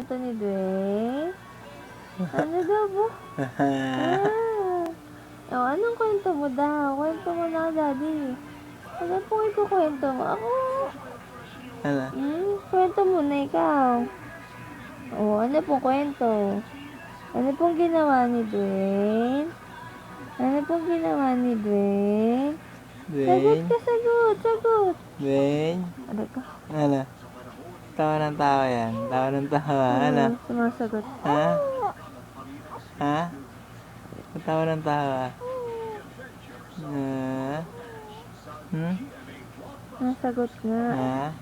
kwento ni Dwayne? Ano daw po? Anong kwento mo daw? Kwento mo na, Daddy. Ano pong ikukwento mo? Ako. Ano? Kwento mo na ikaw. Ano pong kwento? Ano pong ginawa ni Dwayne? Ano pong ginawa ni Dwayne? Sagot Dwayne? ka, sagot. Dwayne? Ano ka? Ano? Tawa ng tawa yan. Tawa ng tawa. Ano? Sumasagot. Ha? Ha? Tawa ng tawa. Nasagot nga. Ha?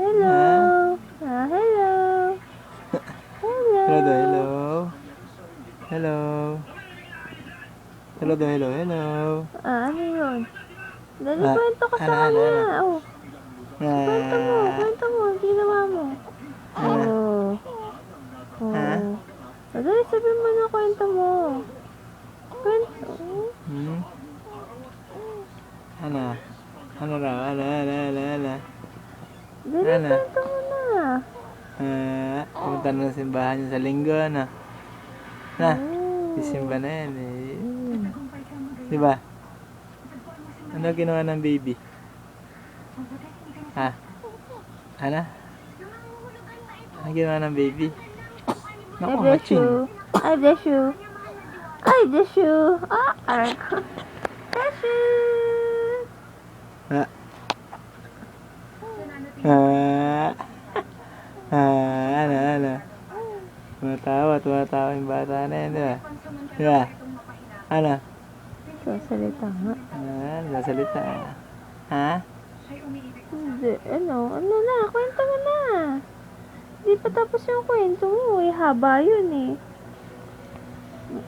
Hello. Hello. Hello. Hello daw, hello. Hello. Hello daw, hello, hello. Ano yun? Dali, kwento ka sa kanya. Kwento mo. Ginawa mo. Dali, sabihin mo na kwento mo. Kwento. Ano? Ano raw? Ano? Dali, kwento mo na. Pumunta na sa simbahan niya sa linggo, ano? Isimba na yan eh. Diba? Ano ginawa ng baby? Ha? Ano? Ano ginawa ng baby? I bless you. I bless you. I bless you. Aray ko. Bless you. Ano? Tumatawa yung bata na yan, diba? Diba? Ano? Sasalita nga. Sasalita. Ha? Hindi, ano na, kwento mo na. Hindi pa tapos yung kwento mo, haba yun eh.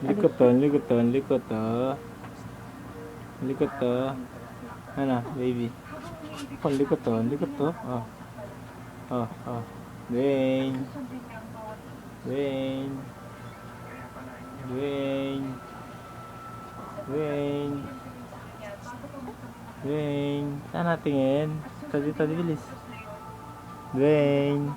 Likot to. Ano, baby? Likot to. Dwayne. Saan natingin? Dito, bilis. Dwayne.